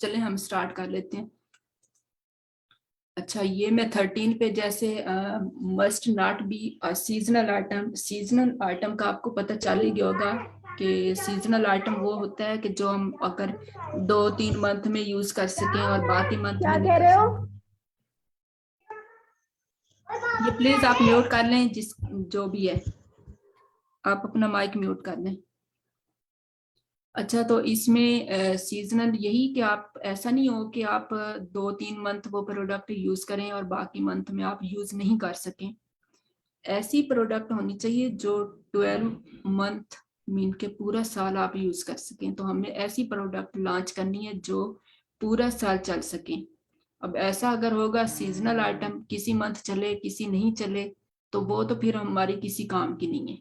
चलें हम स्टार्ट कर लेते हैं। अच्छा, ये मैं 13 पे जैसे must not be seasonal item. Seasonal item का आपको पता चल ही गया होगा कि सीजनल आइटम वो होता है कि जो हम अगर 2-3 मंथ में यूज कर सकें और बाकी मंथ क्या में नहीं कह कर रहे हो? सकें। ये प्लीज आप म्यूट कर लें, जिस जो भी है आप अपना माइक म्यूट कर लें। अच्छा, तो इसमें सीजनल यही कि आप ऐसा नहीं हो कि आप 2-3 मंथ वो प्रोडक्ट यूज करें और बाकी मंथ में आप यूज नहीं कर सकें। ऐसी प्रोडक्ट होनी चाहिए जो 12 मंथ मीन के पूरा साल आप यूज कर सकें। तो हमने ऐसी प्रोडक्ट लॉन्च करनी है जो पूरा साल चल सके। अब ऐसा अगर होगा सीजनल आइटम किसी मंथ चले किसी नहीं चले, तो वो तो फिर हमारी किसी काम की नहीं है।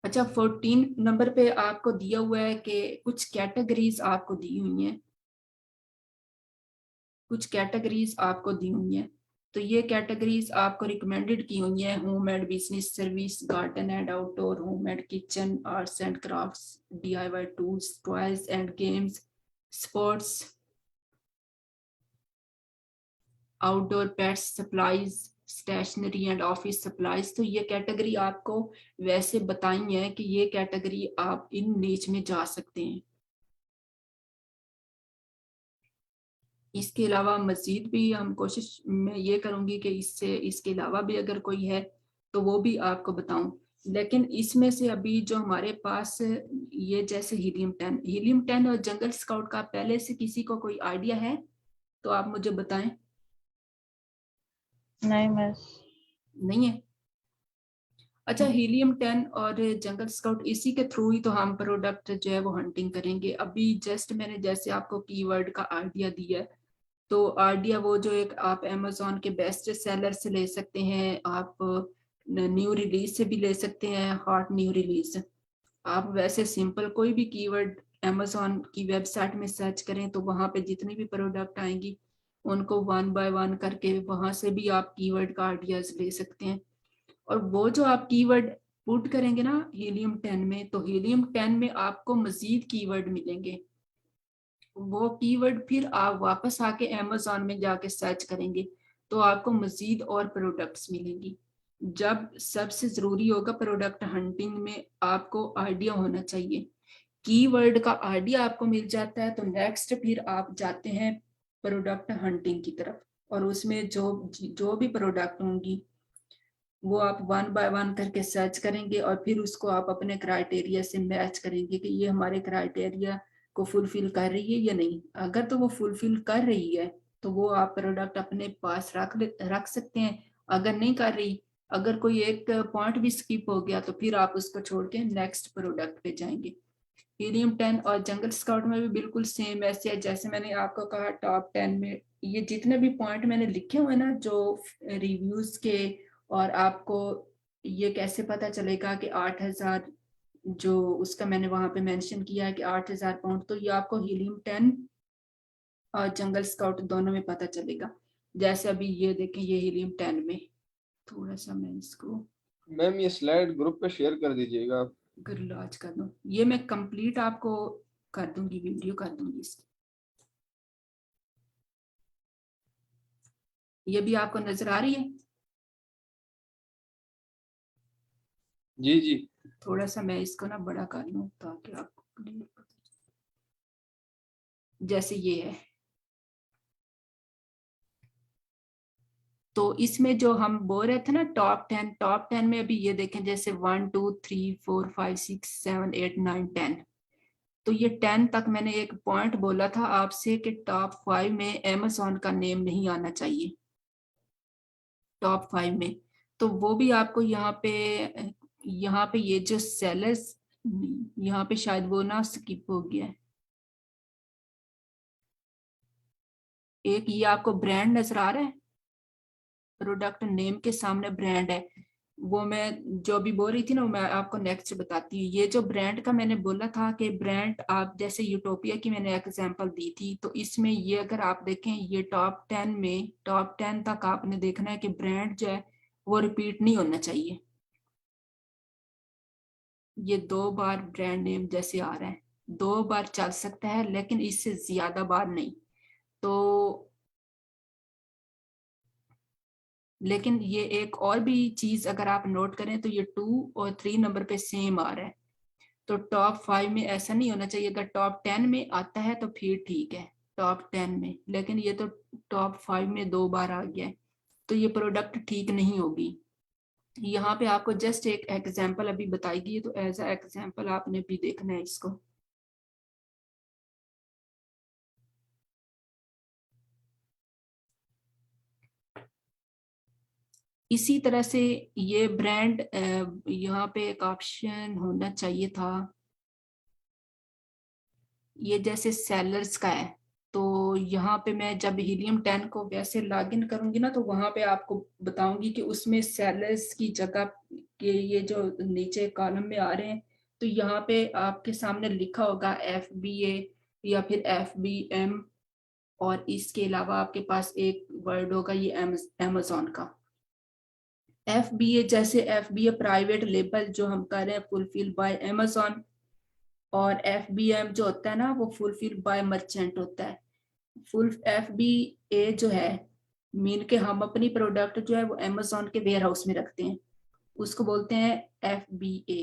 अच्छा, 14 नंबर पे आपको दिया हुआ है कि कुछ कैटेगरीज आपको दी हुई हैं। कुछ कैटेगरीज आपको दी हुई हैं, तो ये कैटेगरीज आपको रिकमेंडेड की हुई हैं: home and business service, garden and outdoor, home and kitchen, arts and crafts, DIY tools, toys and games, sports, outdoor pets supplies, stationery and office supplies. तो ये कैटेगरी आपको वैसे बताई है कि ये कैटेगरी आप इन नीच में जा सकते हैं। इसके अलावा मजीद भी हम कोशिश मैं ये करूंगी कि इससे इसके अलावा भी अगर कोई है तो वो भी आपको बताऊं। लेकिन इसमें से अभी जो हमारे पास ये जैसे हीलियम 10 और जंगल स्काउट का पहले से किसी को कोई आइडिया है तो आप मुझे बताएं। नहीं मिस। नहीं है? अच्छा, हीलियम 10 और जंगल स्काउट इसी के थ्रू ही तो हम प्रोडक्ट जो है वो हंटिंग करेंगे। अभी जस्ट मैंने जैसे आपको कीवर्ड का आइडिया दिया है, तो आइडिया वो जो एक आप अमेजोन के बेस्ट सेलर से ले सकते हैं, आप न्यू रिलीज से भी ले सकते हैं, हॉट न्यू रिलीज। आप वैसे सिंपल कोई भी कीवर्ड अमेजोन की वेबसाइट में सर्च करें तो वहां पे जितनी भी प्रोडक्ट आएंगी उनको 1 बाय 1 करके वहां से भी आप कीवर्ड का आइडियाज ले सकते हैं। और वो जो आप कीवर्ड पुट करेंगे ना हीलियम 10 में, तो हीलियम 10 में आपको मजीद कीवर्ड मिलेंगे। वो कीवर्ड फिर आप वापस आके अमेजोन में जाके सर्च करेंगे तो आपको मजीद और प्रोडक्ट्स मिलेंगी। जब सबसे जरूरी होगा प्रोडक्ट हंटिंग में आपको आइडिया होना चाहिए। कीवर्ड का आइडिया आपको मिल जाता है तो नेक्स्ट फिर आप जाते हैं प्रोडक्ट हंटिंग की तरफ, और उसमें जो जो भी प्रोडक्ट होंगी वो आप 1 बाय 1 करके सर्च करेंगे और फिर उसको आप अपने क्राइटेरिया से मैच करेंगे कि ये हमारे क्राइटेरिया को फुलफिल कर रही है या नहीं। अगर तो वो फुलफिल कर रही है तो वो आप प्रोडक्ट अपने पास रख सकते हैं। अगर नहीं कर रही, अगर कोई एक पॉइंट भी स्किप हो गया तो फिर आप उसको छोड़ के नेक्स्ट प्रोडक्ट पे जाएंगे। हीलियम 10 और जंगल स्काउट में भी बिल्कुल सेम ऐसे है जैसे मैंने आपको कहा टॉप 10 में ये जितने भी पॉइंट मैंने लिखे हुए ना जो रिव्यूज के। और आपको ये कैसे पता चलेगा कि 8,000 जो उसका मैंने वहां पे मेंशन किया है कि 8,000 पाउंड, तो ये आपको हीलियम 10 और जंगल स्काउट दोनों में पता चलेगा। जैसे अभी ये देखें, ये हीलियम 10 में थोड़ा सा मैं इसको मैम ये स्लाइड ग्रुप पे शेयर कर दीजिएगा। अगर लॉन्च कर दूं, ये मैं कंप्लीट आपको कर दूंगी, वीडियो कर दूंगी इसकी। ये भी आपको नजर आ रही है? जी जी। थोड़ा सा मैं इसको ना बड़ा कर लूं ताकि आपको क्लियर पता चले। जैसे ये है, तो इसमें जो हम बोल रहे थे ना टॉप 10 में अभी ये देखें जैसे 1 2 3 4 5 6 7 8 9 10। तो ये 10 तक मैंने एक पॉइंट बोला था आपसे कि टॉप 5 में अमेजोन का नेम नहीं आना चाहिए टॉप 5 में। तो वो भी आपको यहाँ पे ये जो सेलर्स, यहाँ पे शायद वो ना स्किप हो गया है। एक ये आपको ब्रांड नजर आ रहा है, प्रोडक्ट नेम के सामने ब्रांड है। वो मैं जो भी बोल रही थी ना वो मैं आपको नेक्स्ट बताती हूँ। ये जो ब्रांड का मैंने बोला था कि ब्रांड आप जैसे यूटोपिया की मैंने एग्जांपल दी थी, तो इसमें ये अगर आप देखें ये टॉप 10 में टॉप 10 तक आपने देखना है कि ब्रांड जो है वो रिपीट नहीं होना चाहिए। ये 2 बार ब्रांड नेम जैसे आ रहा है 2 बार चल सकता है, लेकिन इससे ज्यादा बार नहीं। तो लेकिन ये एक और भी चीज अगर आप नोट करें तो ये 2 और 3 नंबर पे सेम आ रहा है। तो टॉप 5 में ऐसा नहीं होना चाहिए। अगर टॉप 10 में आता है तो फिर ठीक है, टॉप 10 में, लेकिन ये तो टॉप 5 में 2 बार आ गया है, तो ये प्रोडक्ट ठीक नहीं होगी। यहाँ पे आपको जस्ट एक एग्जाम्पल अभी बताई गई है, तो एज अ एग्जाम्पल आपने भी देखना है इसको। इसी तरह से ये ब्रांड, यहाँ पे एक ऑप्शन होना चाहिए था, ये जैसे सेलर्स का है। तो यहाँ पे मैं जब हीलियम 10 को वैसे लॉगिन करूंगी ना, तो वहां पे आपको बताऊंगी कि उसमें सेलर्स की जगह के ये जो नीचे कॉलम में आ रहे हैं, तो यहाँ पे आपके सामने लिखा होगा FBA या फिर FBM, और इसके अलावा आपके पास एक वर्ड होगा ये अमेजोन का। FBA, जैसे FBA प्राइवेट लेबल जो हम कर रहे हैं फुलफिल बाय अमेजोन, और FBM जो होता है ना वो फुलफिल बाय मर्चेंट होता है। फुल FBA जो है, मीन के हम अपनी प्रोडक्ट जो है वो अमेजोन के वेयर हाउस में रखते हैं, उसको बोलते हैं FBA,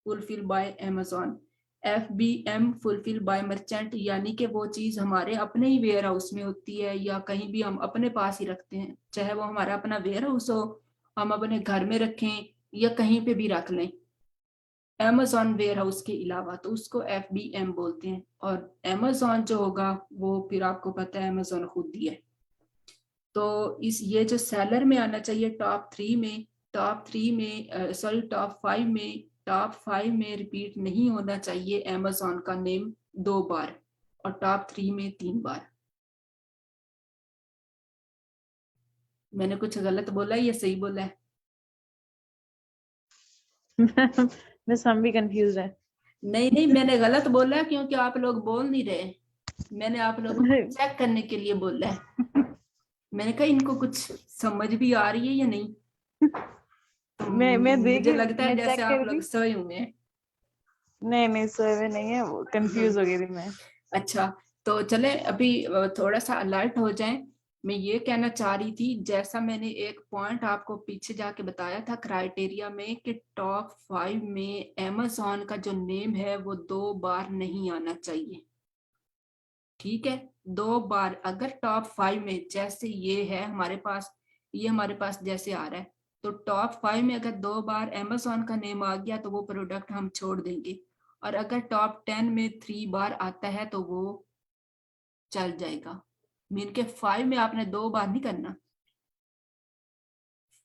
fulfil bye Amazon. FBM fulfil bye merchant, यानी कि वो चीज हमारे अपने ही वेयर हाउस में होती है या कहीं भी हम अपने पास ही रखते हैं, चाहे वो हमारा अपना वेयर हाउस हो, हम अपने घर में रखें या कहीं पे भी रख लें अमेजोन वेयर हाउस के अलावा, तो उसको FBM बोलते हैं। और अमेजोन जो होगा वो फिर आपको पता है अमेजोन खुद ही है। तो इस ये जो सेलर में आना चाहिए टॉप 3 में, टॉप 3 में सॉरी टॉप 5 में, टॉप 5 में रिपीट नहीं होना चाहिए अमेजोन का नेम 2 बार, और टॉप 3 में 3 बार। मैंने कुछ गलत बोला है या सही बोला है? मिस हम भी कंफ्यूज है। नहीं नहीं, मैंने गलत बोला है क्योंकि आप लोग बोल नहीं रहे। मैंने आप लोगों को चेक करने के लिए बोला है। मैंने कहा इनको कुछ समझ भी आ रही है या नहीं। तो मैं मुझे देखी, लगता है मैं जैसे चेक आप कर लोग रही थी। सोए हुए हैं। नहीं नहीं सर्वे नहीं है, वो कंफ्यूज हो गई थी मैं। अच्छा, तो चले अभी थोड़ा सा अलर्ट हो जाएं। मैं ये कहना चाह रही थी, जैसा मैंने एक पॉइंट आपको पीछे जाके बताया था क्राइटेरिया में, कि टॉप 5 में अमेजोन का जो नेम है वो 2 बार नहीं आना चाहिए। ठीक है, 2 बार अगर टॉप 5 में, जैसे ये है हमारे पास, ये हमारे पास जैसे आ रहा है, तो टॉप 5 में अगर 2 बार अमेजोन का नेम आ गया तो वो प्रोडक्ट हम छोड़ देंगे। और अगर टॉप 10 में 3 बार आता है तो वो चल जाएगा। मीन के 5 में आपने 2 बार नहीं करना,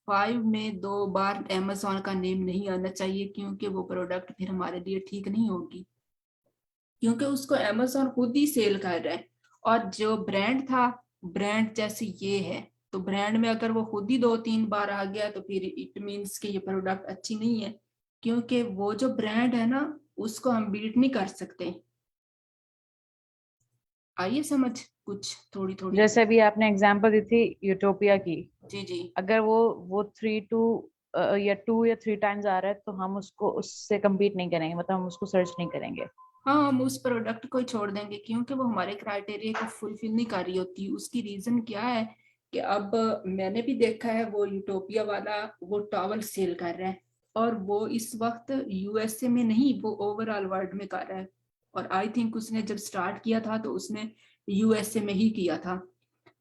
5 में 2 बार अमेजोन का नेम नहीं आना चाहिए, क्योंकि वो प्रोडक्ट फिर हमारे लिए ठीक नहीं होगी, क्योंकि उसको अमेजोन खुद ही सेल कर रहा है। और जो ब्रांड था, ब्रांड जैसे ये है, तो ब्रांड में अगर वो खुद ही 2-3 बार आ गया तो फिर इट मीन्स कि ये प्रोडक्ट अच्छी नहीं है, क्योंकि वो जो ब्रांड है ना उसको हम बीट नहीं कर सकते। आइए समझ कुछ थोड़ी थोड़ी। जैसे अभी आपने एग्जांपल दी थी यूटोपिया की, जी जी। अगर वो 3 या 2 या 3 टाइम्स आ रहा है तो हम उसको उससे कम्पीट नहीं करेंगे, मतलब हम उसको सर्च नहीं करेंगे। हाँ, हम उस प्रोडक्ट को ही छोड़ देंगे क्योंकि वो हमारे क्राइटेरिया को फुलफिल नहीं कर रही होती। उसकी रीजन क्या है कि अब मैंने भी देखा है, वो यूटोपिया वाला वो टॉवल सेल कर रहा है, और वो इस वक्त USA में नहीं, वो ओवरऑल वर्ल्ड में कर रहा है। और आई थिंक उसने जब स्टार्ट किया था तो उसने USA में ही किया था,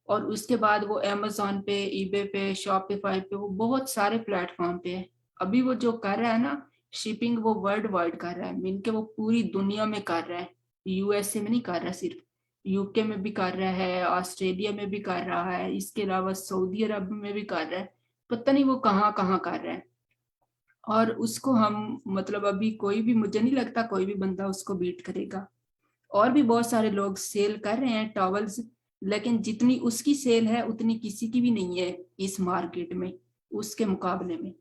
और उसके बाद वो अमेजोन पे, ईबे पे, शॉपिफाई पे, वो बहुत सारे प्लेटफॉर्म पे है। अभी वो जो कर रहा है ना शिपिंग, वो वर्ल्ड वाइड कर रहा है, मीन के वो पूरी दुनिया में कर रहा है, USA में नहीं कर रहा सिर्फ, UK में भी कर रहा है, ऑस्ट्रेलिया में भी कर रहा है, इसके अलावा सऊदी अरब में भी कर रहा है, पता नहीं वो कहाँ कहाँ कर रहा है। और उसको हम मतलब अभी कोई भी, मुझे नहीं लगता कोई भी बंदा उसको बीट करेगा। और भी बहुत सारे लोग सेल कर रहे हैं टॉवल्स, लेकिन जितनी उसकी सेल है उतनी किसी की भी नहीं है इस मार्केट में, उसके मुकाबले में।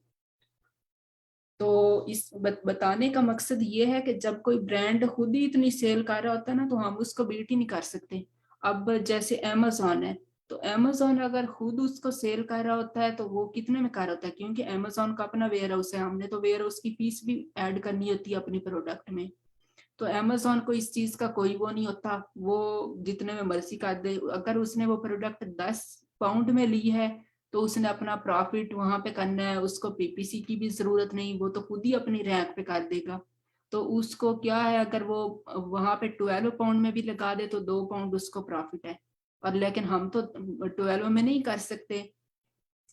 तो इस बताने का मकसद ये है कि जब कोई ब्रांड खुद ही इतनी सेल कर रहा होता है ना, तो हम उसको बीट ही नहीं कर सकते। अब जैसे अमेजोन है, तो अमेजोन अगर खुद उसको सेल कर रहा होता है तो वो कितने में कर रहा होता है, क्योंकि अमेजोन का अपना वेयर हाउस है, हमने तो वेयर हाउस की फीस भी ऐड करनी होती है अपनी प्रोडक्ट में। तो अमेजोन को इस चीज का कोई वो नहीं होता, वो जितने में मर्जी कर दे। अगर उसने वो प्रोडक्ट 10 पाउंड में ली है तो उसने अपना प्रॉफिट वहां पे करना है, उसको पीपीसी की भी जरूरत नहीं, वो तो खुद ही अपनी रैंक पे कर देगा। तो उसको क्या है, अगर वो वहां पे 12 पाउंड में भी लगा दे तो 2 पाउंड उसको प्रॉफिट है। और लेकिन हम तो 12 में नहीं कर सकते,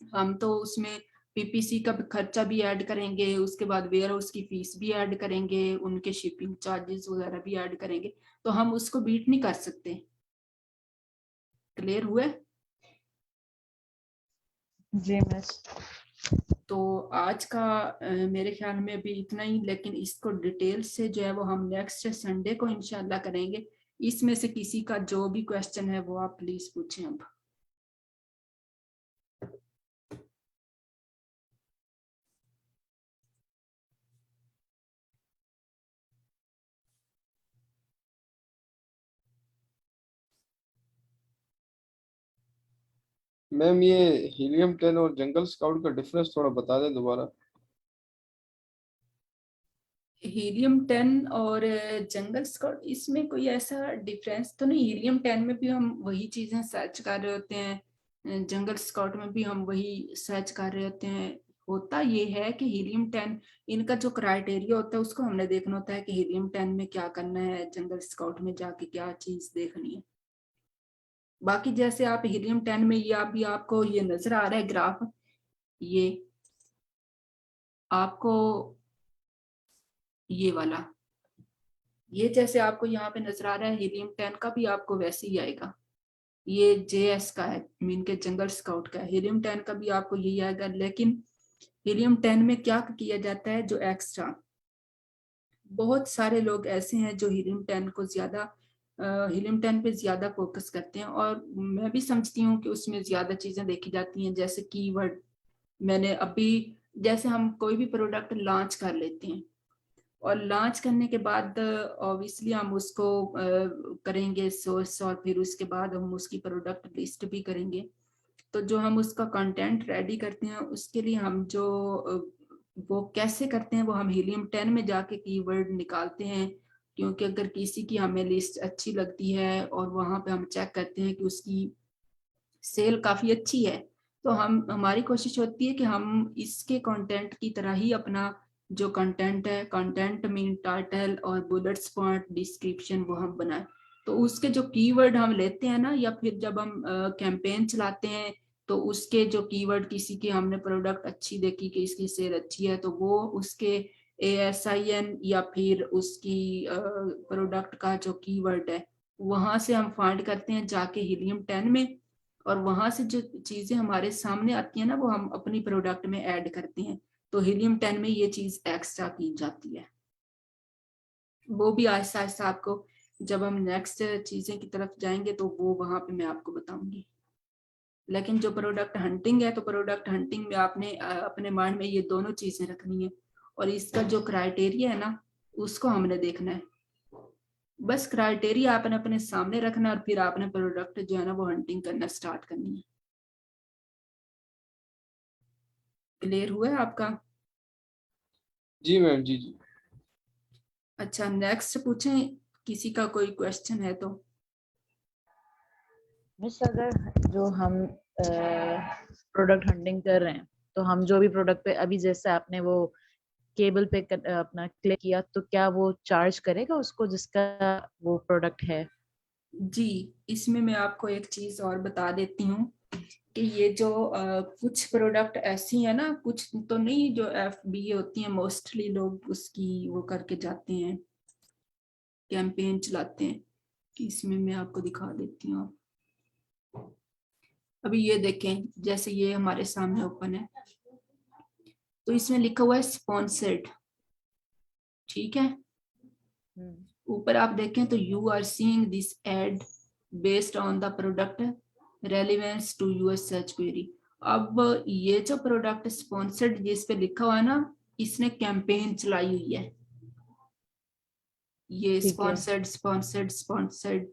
हम तो उसमें पीपीसी का खर्चा भी ऐड करेंगे, उसके बाद वेयर हाउस की फीस भी ऐड करेंगे, उनके शिपिंग चार्जेस वगैरह भी ऐड करेंगे, तो हम उसको बीट नहीं कर सकते। क्लियर हुए? जी मिस। तो आज का मेरे ख्याल में अभी इतना ही, लेकिन इसको डिटेल से जो है वो हम नेक्स्ट संडे को इंशाल्लाह करेंगे। इसमें से किसी का जो भी क्वेश्चन है वो आप प्लीज पूछें अब। मैम ये हीलियम 10 और जंगल स्काउट का डिफरेंस थोड़ा बता दें दोबारा। हीलियम 10 और जंगल स्काउट, इसमें कोई ऐसा डिफरेंस तो नहीं। हीलियम 10 में भी हम वही चीजें सर्च कर रहे होते हैं, जंगल स्काउट में भी हम वही सर्च कर रहे होते हैं। होता ये है कि हीलियम 10 इनका जो क्राइटेरिया होता है उसको हमने देखना होता है कि हीलियम 10 में क्या करना है, जंगल स्काउट में जाके क्या चीज देखनी है। बाकी जैसे आप हीलियम 10 में ये अभी आपको ये नजर आ रहा है ग्राफ, ये आपको ये वाला, ये जैसे आपको यहाँ पे नजर आ रहा है हीलियम 10 का भी आपको वैसे ही आएगा। ये जेएस का है, मीन के जंगल स्काउट का है। हीलियम 10 का भी आपको यही आएगा, लेकिन हीलियम 10 में क्या किया जाता है जो एक्स्ट्रा, बहुत सारे लोग ऐसे हैं जो हीलियम 10 को ज्यादा हीलियम 10 पे ज्यादा फोकस करते हैं, और मैं भी समझती हूँ कि उसमें ज्यादा चीजें देखी जाती हैं, जैसे कीवर्ड। मैंने अभी जैसे हम कोई भी प्रोडक्ट लॉन्च कर लेते हैं, और लॉन्च करने के बाद ऑब्वियसली हम उसको करेंगे सोर्स, और फिर उसके बाद हम उसकी प्रोडक्ट लिस्ट भी करेंगे। तो जो हम उसका कंटेंट रेडी करते हैं उसके लिए हम जो वो कैसे करते हैं, वो हम हीलियम 10 में जाके कीवर्ड निकालते हैं। क्योंकि अगर किसी की हमें लिस्ट अच्छी लगती है और वहां पे हम चेक करते हैं कि उसकी सेल काफी अच्छी है, तो हम हमारी कोशिश होती है कि हम इसके कंटेंट की तरह ही अपना जो कंटेंट है, कंटेंट मीन टाइटल और बुलेट्स पॉइंट डिस्क्रिप्शन, वो हम बनाए। तो उसके जो कीवर्ड हम लेते हैं ना, या फिर जब हम कैंपेन चलाते हैं, तो उसके जो कीवर्ड, किसी की हमने प्रोडक्ट अच्छी देखी कि इसकी सेल अच्छी है, तो वो उसके ASIN या फिर उसकी प्रोडक्ट का जो कीवर्ड है वहां से हम फाइंड करते हैं जाके हीलियम 10 में, और वहां से जो चीजें हमारे सामने आती है ना वो हम अपनी प्रोडक्ट में ऐड करते हैं। तो हीलियम 10 में ये चीज एक्स्ट्रा की जाती है। वो भी आहिस्ता आहिस्ता आपको, जब हम नेक्स्ट चीजें की तरफ जाएंगे तो वो वहां पे मैं आपको बताऊंगी। लेकिन जो प्रोडक्ट हंटिंग है, तो प्रोडक्ट हंटिंग में आपने अपने माइंड में ये दोनों चीजें रखनी है, और इसका जो क्राइटेरिया है ना उसको हमने देखना है। बस क्राइटेरिया आपने अपने सामने रखना है, और फिर आपने प्रोडक्ट जो है ना वो हंटिंग करना स्टार्ट करनी है। क्लियर हुआ है आपका? जी मैम, जी जी। अच्छा, नेक्स्ट पूछें, किसी का कोई क्वेश्चन है तो। मिस अगर जो हम प्रोडक्ट हंटिंग कर रहे हैं, तो हम जो भी प्रोडक्ट पे अभी जैसे आपने वो केबल पे अपना क्लिक किया, तो क्या वो चार्ज करेगा उसको जिसका वो प्रोडक्ट है? जी, इसमें मैं आपको एक चीज और बता देती हूँ कि ये जो कुछ प्रोडक्ट ऐसी है ना, कुछ तो नहीं, जो FBA होती हैं मोस्टली लोग उसकी वो करके जाते हैं, कैंपेन चलाते हैं। कि इसमें मैं आपको दिखा देती हूँ। अभी ये देखें, जैसे ये हमारे सामने ओपन है, तो इसमें लिखा हुआ है स्पॉन्सर्ड, ठीक है। ऊपर आप देखें तो you are seeing this ad based on the product relevance to your search query. अब ये जो प्रोडक्ट स्पॉन्सर्ड जिस पे लिखा हुआ है ना, इसने कैंपेन चलाई हुई है, ये ठीक है। Sponsored sponsored sponsored.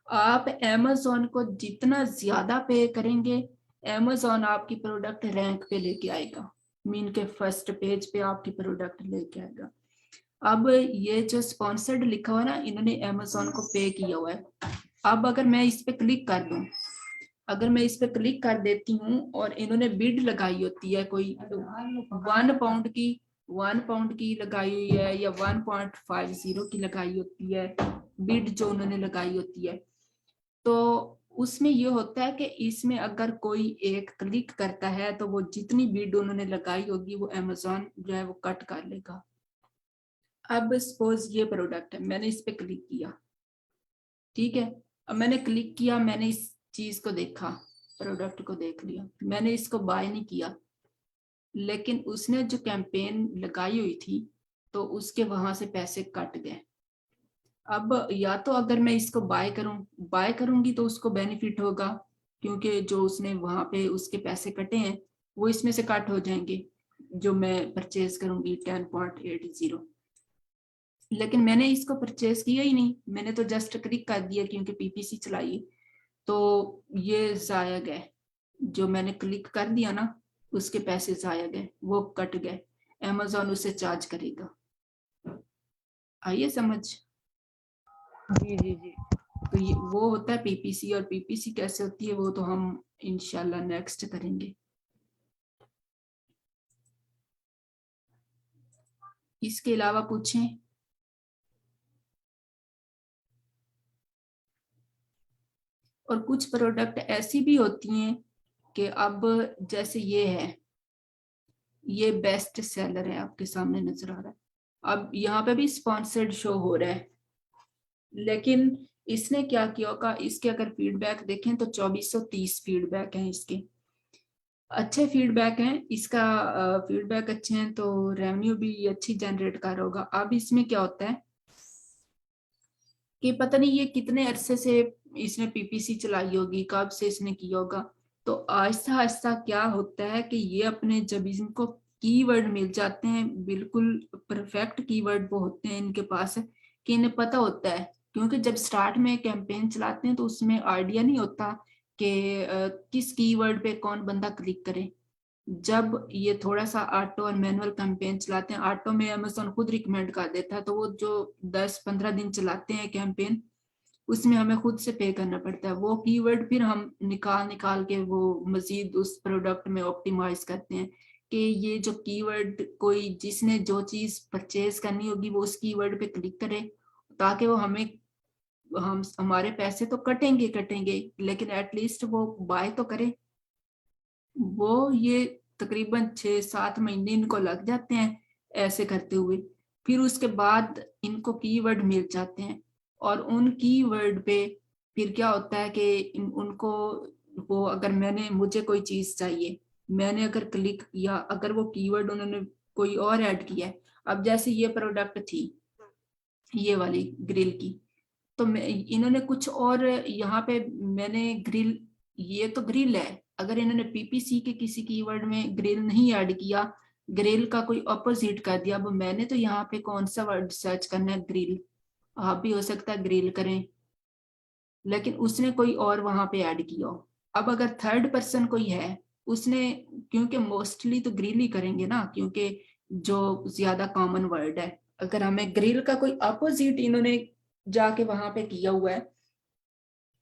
आप amazon को जितना ज्यादा पे करेंगे, amazon आपकी प्रोडक्ट रैंक पे लेके आएगा, मीन के फर्स्ट पेज पे आपकी प्रोडक्ट लेके आएगा। अब ये जो स्पॉन्सर्ड लिखा हुआ है ना, इन्होंने अमेजोन को पे किया हुआ है। अब अगर मैं इस पे क्लिक कर दूं, अगर मैं इस पे क्लिक कर देती हूँ और इन्होंने बिड लगाई होती है कोई 1 पाउंड की, 1 पाउंड की लगाई हुई है या 1.50 की लगाई होती है बिड जो उन्होंने लगाई होती है, तो उसमें ये होता है कि इसमें अगर कोई एक क्लिक करता है तो वो जितनी बिड उन्होंने लगाई होगी वो अमेजोन जो है वो कट कर लेगा। अब सपोज ये प्रोडक्ट है, मैंने इस पे क्लिक किया, ठीक है, अब मैंने क्लिक किया, मैंने इस चीज को देखा, प्रोडक्ट को देख लिया, मैंने इसको बाय नहीं किया, लेकिन उसने जो कैंपेन लगाई हुई थी तो उसके वहां से पैसे कट गए। अब या तो अगर मैं इसको बाय करूंगी तो उसको बेनिफिट होगा, क्योंकि जो उसने वहां पे उसके पैसे कटे हैं वो इसमें से कट हो जाएंगे जो मैं परचेज करूंगी 10.80। लेकिन मैंने इसको परचेज किया ही नहीं, मैंने तो जस्ट क्लिक कर दिया क्योंकि पीपीसी चलाई, तो ये जाया गए, जो मैंने क्लिक कर दिया ना उसके पैसे जाया गए, वो कट गए, अमेजोन उसे चार्ज करेगा। आइए समझ। जी जी जी। तो ये वो होता है पीपीसी, और पीपीसी कैसे होती है वो तो हम इंशाल्लाह नेक्स्ट करेंगे। इसके अलावा पूछें। और कुछ प्रोडक्ट ऐसी भी होती हैं कि अब जैसे ये है, ये बेस्ट सेलर है, आपके सामने नजर आ रहा है, अब यहाँ पे भी स्पॉन्सर्ड शो हो रहा है, लेकिन इसने क्या किया होगा, इसके अगर फीडबैक देखें तो 2430 फीडबैक हैं इसके, अच्छे फीडबैक हैं, इसका फीडबैक अच्छे हैं तो रेवेन्यू भी अच्छी जनरेट कर रहा होगा। अब इसमें क्या होता है कि पता नहीं ये कितने अरसे से इसने पीपीसी चलाई होगी, कब से इसने किया होगा, तो आहिस्ता आहिस्ता क्या होता है कि ये अपने जब इनको कीवर्ड मिल जाते हैं, बिल्कुल परफेक्ट कीवर्ड वो होते हैं इनके पास, कि इन्हें पता होता है, क्योंकि जब स्टार्ट में कैंपेन चलाते हैं तो उसमें आइडिया नहीं होता कि किस कीवर्ड पे कौन बंदा क्लिक करे। जब ये थोड़ा सा ऑटो और मैनुअल कैंपेन चलाते हैं, ऑटो में अमेज़न खुद रिकमेंड कर देता है, तो वो जो 10-15 दिन चलाते हैं कैंपेन, उसमें हमें खुद से पे करना पड़ता है, वो कीवर्ड फिर हम निकाल निकाल के वो मजीद उस प्रोडक्ट में ऑप्टिमाइज करते हैं कि ये जो कीवर्ड, कोई जिसने जो चीज परचेज करनी होगी वो उस कीवर्ड पे क्लिक करे, ताकि वो हम हमारे पैसे तो कटेंगे कटेंगे लेकिन एटलीस्ट वो बाय तो करे। वो ये तकरीबन 6-7 महीने इनको लग जाते हैं ऐसे करते हुए, फिर उसके बाद इनको कीवर्ड मिल जाते हैं, और उन कीवर्ड पे फिर क्या होता है कि उनको वो, अगर मुझे कोई चीज चाहिए, मैंने अगर क्लिक किया, अगर वो कीवर्ड उन्होंने कोई और ऐड किया है, अब जैसे ये प्रोडक्ट थी ये वाली ग्रिल की, तो इन्होंने कुछ और यहाँ पे, मैंने ग्रिल, ये तो ग्रिल है, अगर इन्होंने पीपीसी के किसी कीवर्ड में ग्रिल नहीं ऐड किया, ग्रिल का कोई अपोजिट कर दिया, अब मैंने तो यहाँ पे कौन सा वर्ड सर्च करना है, ग्रिल, आप भी हो सकता है ग्रिल करें, लेकिन उसने कोई और वहां पे ऐड किया हो। अब अगर थर्ड पर्सन कोई है, उसने, क्योंकि मोस्टली तो ग्रिल ही करेंगे ना, क्योंकि जो ज्यादा कॉमन वर्ड है, अगर हमें ग्रिल का कोई अपोजिट इन्होंने जाके वहां पे किया हुआ है,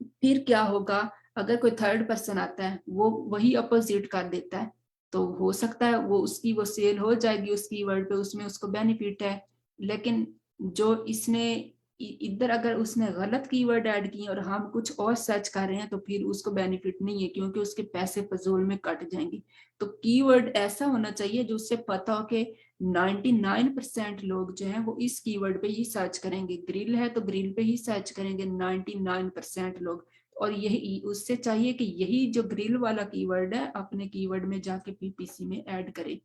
फिर क्या होगा, अगर कोई थर्ड पर्सन आता है वो वही अपोजिट कर देता है, तो हो सकता है वो सेल हो जाएगी उस कीवर्ड पे, उसमें उसको बेनिफिट है। लेकिन जो इसने इधर अगर उसने गलत कीवर्ड ऐड किए और हम कुछ और सर्च कर रहे हैं तो फिर उसको बेनिफिट नहीं है, क्योंकि उसके पैसे फजूल में कट जाएंगे। तो कीवर्ड ऐसा होना चाहिए जो उससे पता हो कि 99% लोग जो हैं वो इस कीवर्ड पे ही सर्च करेंगे, ग्रिल है तो ग्रिल पे ही सर्च करेंगे 99% लोग, और यही उससे चाहिए कि यही जो ग्रिल वाला कीवर्ड है अपने कीवर्ड में जाके पीपीसी में ऐड करे,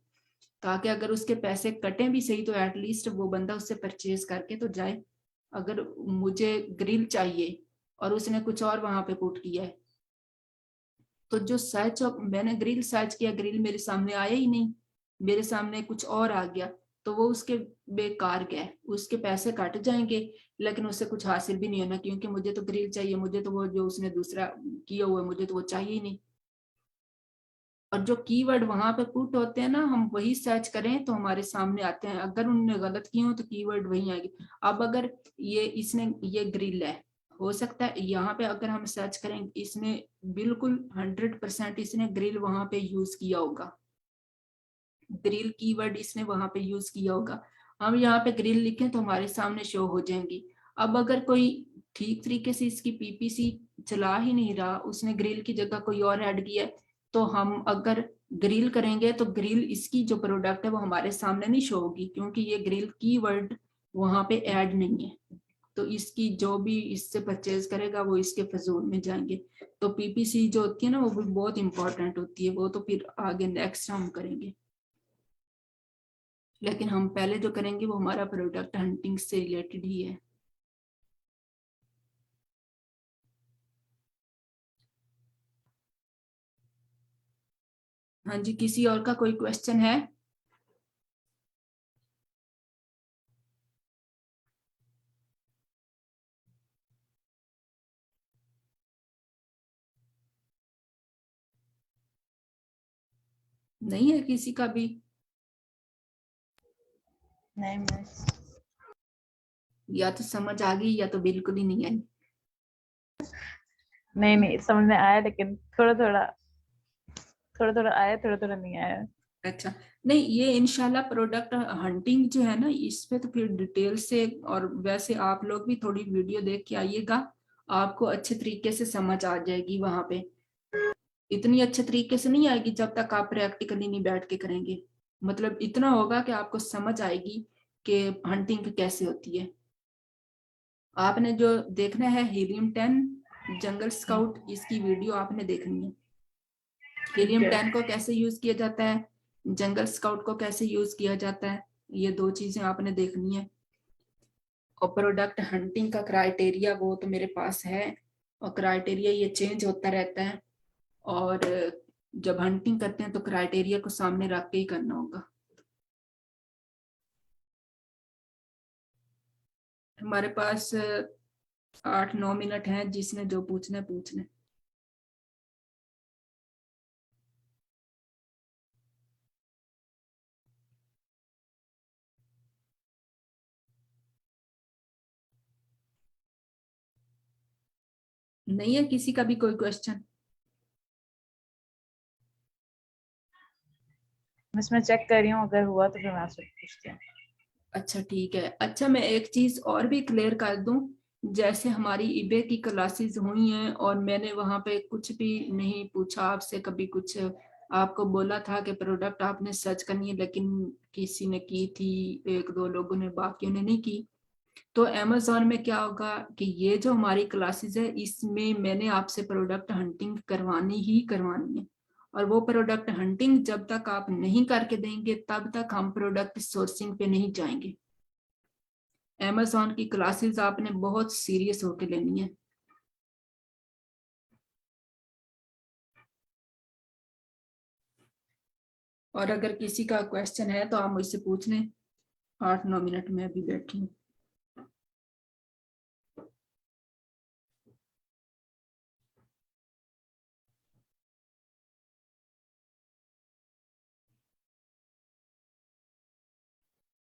ताकि अगर उसके पैसे कटें भी सही तो एटलीस्ट वो बंदा उससे परचेज करके तो जाए। अगर मुझे ग्रिल चाहिए और उसने कुछ और वहां पे पुट किया है, तो जो सर्च, मैंने ग्रिल सर्च किया, ग्रिल मेरे सामने आया ही नहीं, मेरे सामने कुछ और आ गया, तो वो उसके बेकार गए, उसके पैसे कट जाएंगे, लेकिन उससे कुछ हासिल भी नहीं होना, क्योंकि मुझे तो ग्रिल चाहिए, मुझे तो वो जो उसने दूसरा किया हुआ है मुझे तो वो चाहिए ही नहीं। और जो कीवर्ड वहां पे पुट होते हैं ना, हम वही सर्च करें तो हमारे सामने आते हैं। अगर उन्होंने गलत किए हो तो कीवर्ड वही आएगी। अब अगर ये ग्रिल है, हो सकता है यहाँ पे अगर हम सर्च करें, इसने बिल्कुल 100% इसने ग्रिल वहां पे यूज किया होगा, ग्रिल कीवर्ड इसने वहां पे यूज किया होगा। हम यहाँ पे ग्रिल लिखें तो हमारे सामने शो हो जाएंगी। अब अगर कोई ठीक तरीके से इसकी पीपीसी चला ही नहीं रहा, उसने ग्रिल की जगह कोई और ऐड किया है, तो हम अगर ग्रिल करेंगे तो ग्रिल इसकी जो प्रोडक्ट है वो हमारे सामने नहीं शो होगी, क्योंकि ये ग्रिल कीवर्ड वहां पे ऐड नहीं है। तो इसकी जो भी इससे परचेज करेगा वो इसके फजूल में जाएंगे। तो पीपीसी जो होती है ना, वो भी बहुत इंपॉर्टेंट होती है। वो तो फिर आगे नेक्स्ट हम करेंगे, लेकिन हम पहले जो करेंगे वो हमारा प्रोडक्ट हंटिंग से रिलेटेड ही है। हाँ जी, किसी और का कोई क्वेश्चन है? नहीं है किसी का भी? नहीं मिस। या तो समझ आ गई या तो बिल्कुल ही नहीं आई। नहीं समझ में आया, लेकिन थोड़ा थोड़ा आया, थोड़ा थोड़ा नहीं आया। अच्छा, नहीं ये इंशाल्लाह प्रोडक्ट हंटिंग जो है ना, इस पे तो फिर डिटेल से, और वैसे आप लोग भी थोड़ी वीडियो देख के आइएगा, आपको अच्छे तरीके से समझ आ जाएगी। वहां पे इतनी अच्छे तरीके से नहीं आएगी जब तक आप प्रैक्टिकली नहीं बैठ के करेंगे। मतलब इतना होगा कि आपको समझ आएगी कि हंटिंग कैसे होती है। आपने जो देखना है हीलियम 10 जंगल स्काउट, इसकी वीडियो आपने देखनी है। हीलियम 10 को कैसे यूज किया जाता है, जंगल स्काउट को कैसे यूज किया जाता है, ये दो चीजें आपने देखनी है। और प्रोडक्ट हंटिंग का क्राइटेरिया वो तो मेरे पास है, और क्राइटेरिया ये चेंज होता रहता है। और जब हंटिंग करते हैं तो क्राइटेरिया को सामने रख के ही करना होगा। हमारे पास 8-9 मिनट हैं, जिसने जो पूछना है पूछ लें। नहीं है किसी का भी कोई क्वेश्चन? बस मैं चेक कर रही हूँ, अगर हुआ तो फिर मैं आपसे पूछती हूँ। अच्छा ठीक है। अच्छा, मैं एक चीज और भी क्लियर कर दूं, जैसे हमारी ईबे की क्लासेस हुई हैं और मैंने वहां पे कुछ भी नहीं पूछा आपसे, कभी कुछ आपको बोला था कि प्रोडक्ट आपने सर्च करनी है, लेकिन किसी ने की थी, 1-2 लोगों ने, बाकियों ने नहीं की। तो अमेजोन में क्या होगा कि ये जो हमारी क्लासेस है, इसमें मैंने आपसे प्रोडक्ट हंटिंग करवानी ही करवानी है। और वो प्रोडक्ट हंटिंग जब तक आप नहीं करके देंगे तब तक हम प्रोडक्ट सोर्सिंग पे नहीं जाएंगे। अमेजोन की क्लासेस आपने बहुत सीरियस होके लेनी है। और अगर किसी का क्वेश्चन है तो आप मुझसे पूछ लें, 8-9 मिनट में अभी बैठी हूँ।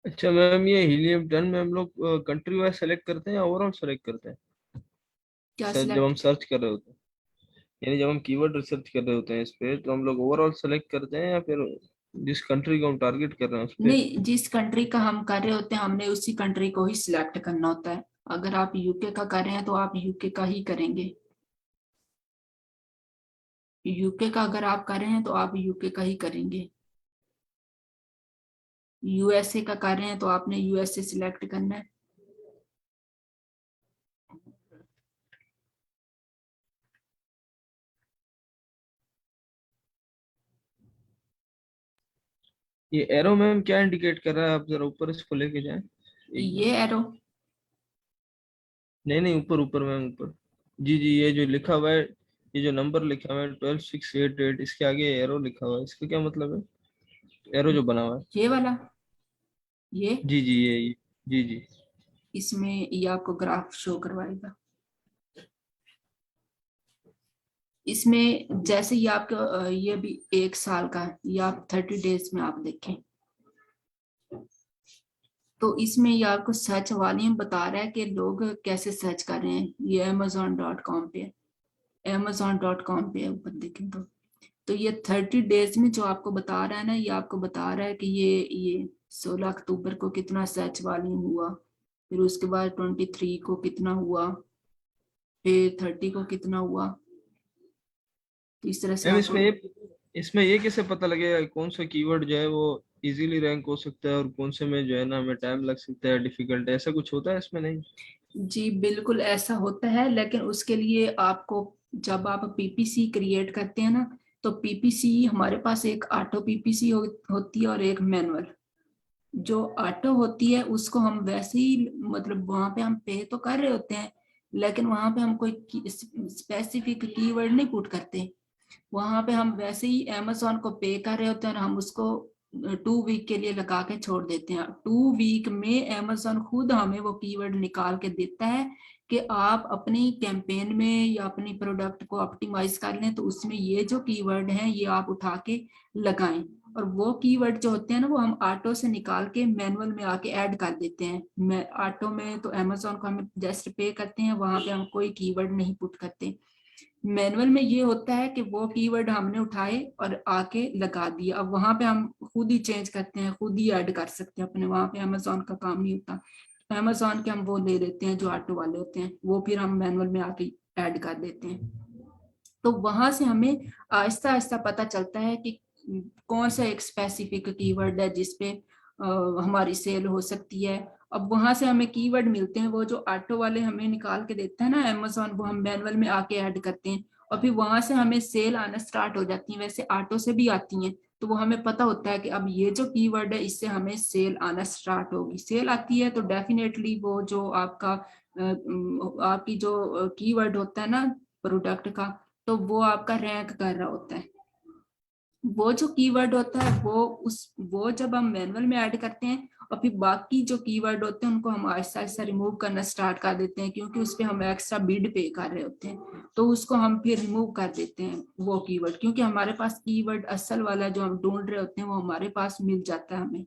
अच्छा मैम, ये हीलियम 10 में हम लोग कंट्री वाइज सेलेक्ट करते हैं या ओवरऑल सेलेक्ट करते हैं? क्या सर जब हम सिलेक्ट? सर्च कर रहे होते हैं, यानी जब हम कीवर्ड रिसर्च कर रहे होते हैं इस पे, तो हम लोग ओवरऑल सेलेक्ट करते हैं या फिर जिस कंट्री को हम टारगेट कर रहे हैं उस पे? नहीं, जिस कंट्री का हम कर रहे होते हैं हमने उसी कंट्री को ही सिलेक्ट करना होता है। अगर आप यूके का कर रहे हैं तो आप यूके का ही करेंगे। यूके का अगर आप कर रहे हैं तो आप यूके का ही करेंगे। यूएसए का कर रहे हैं तो आपने यूएसए सिलेक्ट करना है। ये एरो मैम क्या इंडिकेट कर रहा है? आप जरा ऊपर इसको लेके जाएं एक बार। ये एरो? नहीं नहीं, ऊपर ऊपर मैम, ऊपर। जी जी, ये जो लिखा हुआ है, ये जो नंबर लिखा हुआ है 12688, इसके आगे एरो लिखा हुआ है, इसका क्या मतलब है? एरो जो बना हुआ है। ये वाला, ये जी जी, ये जी जी। इसमें ये आपको ग्राफ शो करवाएगा। इसमें जैसे ये आपका ये भी 1 साल का, ये आप 30 डेज में आप देखें तो इसमें ये आपको सर्च वॉल्यूम बता रहा है कि लोग कैसे सर्च कर रहे हैं। ये amazon.com पे, amazon.com पे ऊपर देखें तो ये 30 डेज में जो आपको बता रहा है ना, ये आपको बता रहा है कि ये 16 अक्टूबर को कितना सर्च वॉल्यूम हुआ, फिर उसके बाद 23 को कितना हुआ, फिर 30 को कितना हुआ। तो इस तरह से मैम आपको इसमें ये कैसे पता लगेगा कौन सा कीवर्ड जो है वो इजीली रैंक हो सकता है और कौन से में जो है ना हमें टाइम लग सकता है, डिफिकल्ट है, ऐसा कुछ होता है इसमें? नहीं। जी बिल्कुल ऐसा होता है, लेकिन उसके लिए आपको जब आप पीपीसी क्रिएट करते हैं ना, तो पीपीसी हमारे पास एक ऑटो पीपीसी होती है और एक मैनुअल। जो ऑटो होती है उसको हम वैसे ही मतलब वहां पे हम पे तो कर रहे होते हैं, लेकिन वहां पे हम कोई स्पेसिफिक कीवर्ड नहीं पुट करते। वहां पे हम वैसे ही अमेजोन को पे कर रहे होते हैं और हम उसको 2 वीक के लिए लगा के छोड़ देते हैं। 2 वीक में अमेजोन खुद हमें वो कीवर्ड निकाल के देता है कि आप अपनी कैंपेन में या अपनी प्रोडक्ट को ऑप्टिमाइज कर लें, तो उसमें ये जो कीवर्ड हैं ये आप उठा के लगाएं। और वो कीवर्ड जो होते हैं ना, वो हम ऑटो से निकाल के मैनुअल में आके ऐड कर देते हैं। मैं ऑटो में तो अमेजोन को हम जस्ट पे करते हैं, वहां पे हम कोई कीवर्ड नहीं पुट करते। मैनुअल में ये होता है कि वो कीवर्ड हमने उठाए और आके लगा दिया। अब वहां पे हम खुद ही चेंज करते हैं, खुद ही ऐड कर सकते हैं अपने, वहां पे अमेजोन का काम नहीं होता। अमेजोन के हम वो ले लेते हैं जो ऑटो वाले होते हैं, वो फिर हम मैनुअल में आके ऐड कर देते हैं। तो वहां से हमें आहिस्ता आहिस्ता पता चलता है कि कौन सा एक स्पेसिफिक कीवर्ड है जिसपे हमारी सेल हो सकती है। अब वहां से हमें कीवर्ड मिलते हैं, वो जो ऑटो वाले हमें निकाल के देते हैं ना अमेजोन, वो हम मैनुअल में आके ऐड करते हैं और फिर वहां से हमें सेल आना स्टार्ट हो जाती है। वैसे ऑटो से भी आती हैं, तो वो हमें पता होता है कि अब ये जो कीवर्ड है इससे हमें सेल आना स्टार्ट होगी। सेल आती है तो डेफिनेटली वो जो आपका आपकी जो कीवर्ड होता है ना प्रोडक्ट का, तो वो आपका रैंक कर रहा होता है। वो जो कीवर्ड होता है वो जब हम मैनुअल में ऐड करते हैं और फिर बाकी जो कीवर्ड होते हैं उनको हम आहिस्ता आहिस्ता रिमूव करना स्टार्ट कर देते हैं, क्योंकि उस पर हम एक्स्ट्रा बिड पे कर रहे होते हैं, तो उसको हम फिर रिमूव कर देते हैं वो कीवर्ड, क्योंकि हमारे पास कीवर्ड असल वाला जो हम ढूंढ रहे होते हैं वो हमारे पास मिल जाता है हमें।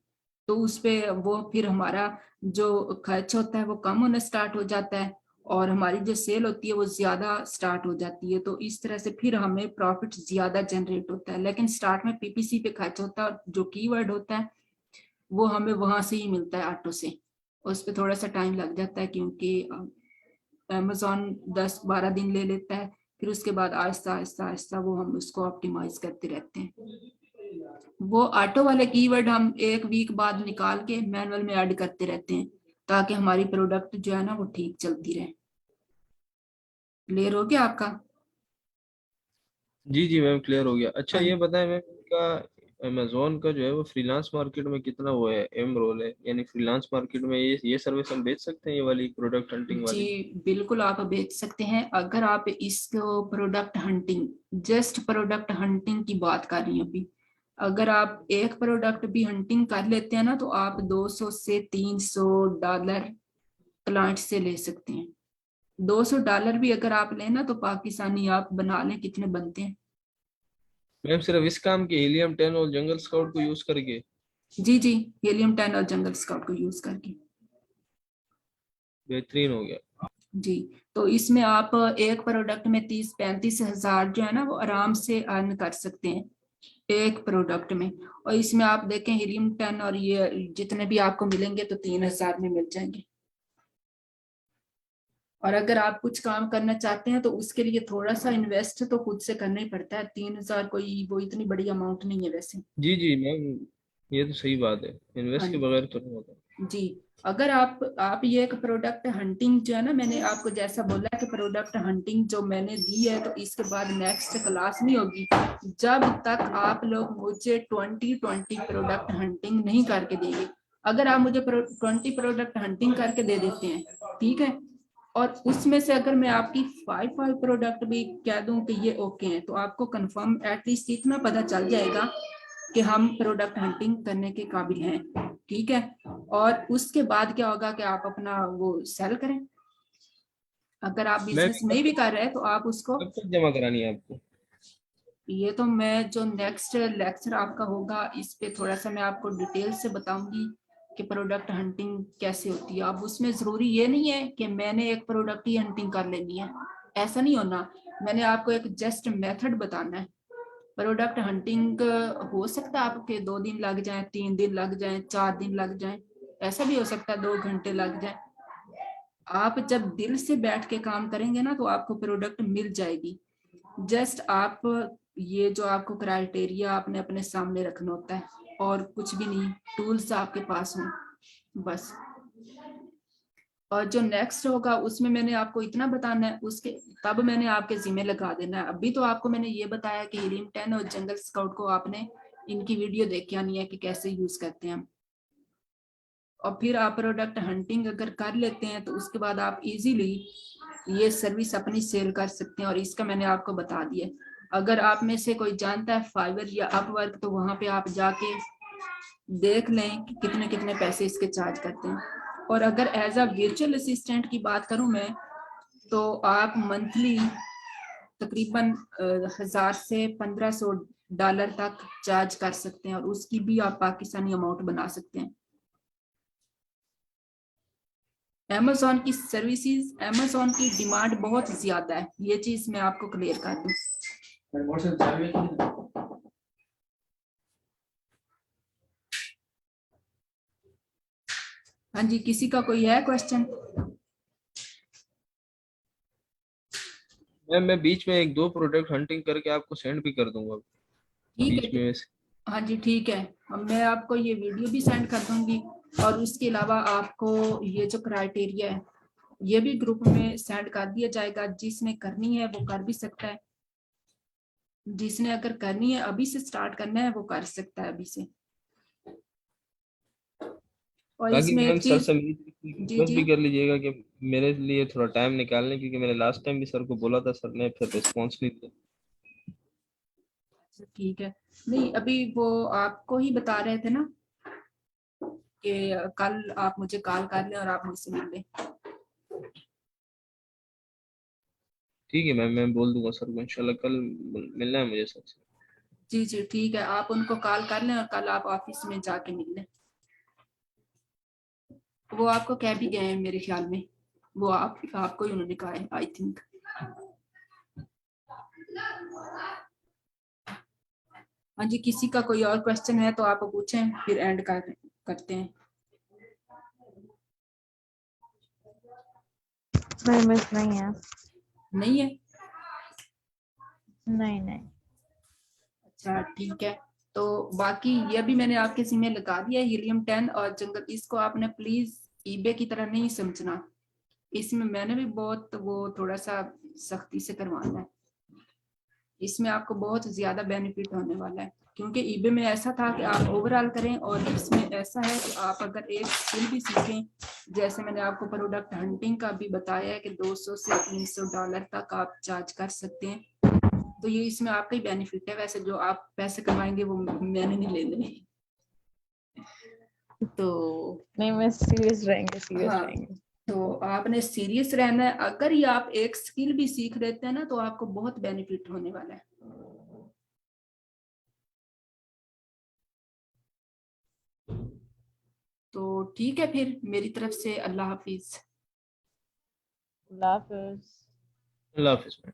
तो उस पे वो फिर हमारा जो खर्च होता है वो कम होना स्टार्ट हो जाता है और हमारी जो सेल होती है वो ज्यादा स्टार्ट हो जाती है। तो इस तरह से फिर हमें प्रॉफिट ज्यादा जनरेट होता है। लेकिन स्टार्ट में पीपीसी पे खर्च होता है, जो कीवर्ड होता है वो हमें वहां से ही मिलता है ऑटो से। उस पर थोड़ा सा टाइम लग जाता है क्योंकि अमेजोन 10-12 दिन ले लेता है, फिर उसके बाद आहिस्ता आहिस्ता आहिस्ता वो हम उसको ऑप्टिमाइज करते रहते हैं। वो ऑटो वाले कीवर्ड हम 1 वीक बाद निकाल के मैनुअल में ऐड करते रहते हैं, ताकि हमारी प्रोडक्ट जो है ना वो ठीक चलती रहे। क्लियर हो गया आपका? जी जी मैम, क्लियर हो गया। अच्छा हाँ ये बताएं मैम, का अमेजोन का जो है वो फ्रीलांस मार्केट में कितना वो है, एम रोल है, यानी फ्रीलांस मार्केट में ये सर्विस हम बेच सकते हैं, ये वाली प्रोडक्ट हंटिंग जी वाली? बिल्कुल आप बेच सकते हैं। अगर आप इसको product hunting, just product hunting की बात कर रही हैं अभी, अगर आप एक प्रोडक्ट भी हंटिंग कर लेते हैं ना, तो आप 200 से $300 क्लाइंट से ले सकते हैं। $200 भी अगर आप लेना तो पाकिस्तानी आप बना लें कितने बनते हैं। मैम सिर्फ इस काम के हीलियम 10 और जंगल स्काउट को यूज करके? जी जी, हीलियम 10 और जंगल स्काउट को यूज करके। बेहतरीन हो गया। जी, तो इसमें आप एक प्रोडक्ट में 30-35 हजार जो है ना वो आराम से अर्न कर सकते हैं एक प्रोडक्ट में। और इसमें आप देखें हीलियम 10 और ये जितने भी आपको मिलेंगे तो 3,000 में मिल जाएंगे। और अगर आप कुछ काम करना चाहते हैं तो उसके लिए थोड़ा सा इन्वेस्ट तो खुद से करना ही पड़ता है। 3,000 कोई वो इतनी बड़ी अमाउंट नहीं है वैसे। जी जी मैम, ये तो सही बात है, हाँ इन्वेस्ट के बगैर तो नहीं होता। जी, अगर आप ये एक प्रोडक्ट हंटिंग जो है ना, मैंने आपको जैसा बोला कि प्रोडक्ट हंटिंग जो मैंने दी है, तो इसके बाद नेक्स्ट क्लास नहीं होगी जब तक आप लोग मुझे 20 प्रोडक्ट हंटिंग नहीं करके देंगे। अगर आप मुझे 20 प्रोडक्ट हंटिंग करके दे देते हैं, ठीक है, और उसमें से अगर मैं आपकी 5 प्रोडक्ट भी कह दूं कि ये ओके हैं, तो आपको कंफर्म एटलीस्ट इतना पता चल जाएगा कि हम प्रोडक्ट हंटिंग करने के काबिल हैं। ठीक है, और उसके बाद क्या होगा कि आप अपना वो सेल करें। अगर आप मैम बिजनेस नहीं भी कर रहे हैं तो आप उसको कब तक जमा करानी है आपको? ये तो मैं जो नेक्स्ट लेक्चर आपका होगा इस पे थोड़ा सा मैं आपको डिटेल से बताऊंगी कि प्रोडक्ट हंटिंग कैसे होती है। अब उसमें जरूरी ये नहीं है कि मैंने एक प्रोडक्ट ही हंटिंग कर लेनी है, ऐसा नहीं होना। मैंने आपको एक जस्ट मेथड बताना है। प्रोडक्ट हंटिंग हो सकता है आपके 2 दिन लग जाए, 3 दिन लग जाए, 4 दिन लग जाए, ऐसा भी हो सकता है 2 घंटे लग जाए। आप जब दिल से बैठ के काम करेंगे ना तो आपको प्रोडक्ट मिल जाएगी। जस्ट आप ये जो आपको क्राइटेरिया आपने अपने सामने रखना होता है और कुछ भी नहीं, टूल्स आपके पास हों बस। और जो नेक्स्ट होगा उसमें मैंने आपको इतना बताना है, उसके तब मैंने आपके जिम्मे लगा देना है। अभी तो आपको मैंने ये बताया कि हीलियम 10 और जंगल स्काउट को आपने इनकी वीडियो देख के आनी है कि कैसे यूज करते हैं। और फिर आप प्रोडक्ट हंटिंग अगर कर लेते हैं तो उसके बाद आप इजीली ये सर्विस अपनी सेल कर सकते हैं। और इसका मैंने आपको बता दिया। अगर आप में से कोई जानता है फाइवर या अपवर्क तो वहां पे आप जाके देख लें कि कितने कितने पैसे इसके चार्ज करते हैं। और अगर एज अ वर्चुअल असिस्टेंट की बात करूं मैं, तो आप मंथली तकरीबन 1000 से $1500 तक चार्ज कर सकते हैं और उसकी भी आप पाकिस्तानी अमाउंट बना सकते हैं। अमेज़न की सर्विसेज, अमेज़न की डिमांड बहुत ज्यादा है, ये चीज मैं आपको क्लियर कर दूं। हाँ जी, किसी का कोई है क्वेश्चन? मैं बीच में 1-2 प्रोडक्ट हंटिंग करके आपको सेंड भी कर दूंगा ठीक बीच है। में वैसे। हाँ जी ठीक है, अब मैं आपको ये वीडियो भी सेंड कर दूंगी। और उसके अलावा आपको ये जो क्राइटेरिया है ये भी ग्रुप में सेंड कर दिया जाएगा। जिसने करनी है वो कर भी सकता है, जिसने अगर करनी है अभी से स्टार्ट करना है वो कर सकता है अभी से। और बाकी इसमें मैम एक सर चीज, से मेरी जी रिक्वेस्ट जी, भी कर लीजिएगा कि मेरे लिए थोड़ा टाइम निकालने, क्योंकि मैंने लास्ट टाइम भी सर को बोला था, सर ने फिर रिस्पॉन्स नहीं दिया। ठीक है। नहीं अभी वो आपको ही बता रहे थे ना कि कल आप मुझे कॉल कर लें और आप मुझसे मिल लें। ठीक है मैम, मैं बोल दूंगा सर को, इंशाल्लाह कल मिलना है मुझे सर से। जी जी ठीक है, आप उनको कॉल कर लें और कल आप ऑफिस में जाके मिल लें। वो आपको कह भी गए हैं मेरे ख्याल में, वो आपको ही उन्होंने कहा है आई थिंक। हाँ जी, किसी का कोई और क्वेश्चन है तो आप पूछें, फिर एंड करते हैं। नहीं मिस नहीं है। नहीं है? नहीं नहीं। अच्छा ठीक है। तो बाकी ये भी मैंने आपके जिम्मे लगा दिया है, हीलियम 10 और जंगल। इसको आपने प्लीज ईबे की तरह नहीं समझना, इसमें मैंने भी बहुत वो थोड़ा सा सख्ती से करवाना है। इसमें आपको बहुत ज्यादा बेनिफिट होने वाला है, क्योंकि ईबे में ऐसा था कि आप ओवरऑल करें, और इसमें ऐसा है कि आप अगर एक स्किल भी सीखें, जैसे मैंने आपको प्रोडक्ट हंटिंग का भी बताया है कि $200 से $300 तक आप चार्ज कर सकते हैं। तो ये इसमें आपका ही बेनिफिट है। वैसे जो आप पैसे कमाएंगे वो मैंने नहीं लेने। तो नहीं मैं सीरियस रहेंगे, सीरियस हाँ, रहेंगे। तो आपने सीरियस रहना है। अगर ये आप एक स्किल भी सीख लेते हैं ना तो आपको बहुत बेनिफिट होने वाला है। तो ठीक है, फिर मेरी तरफ से अल्लाह हाफिज। अल्लाह हाफिज। अल्लाह हाफिज मैम।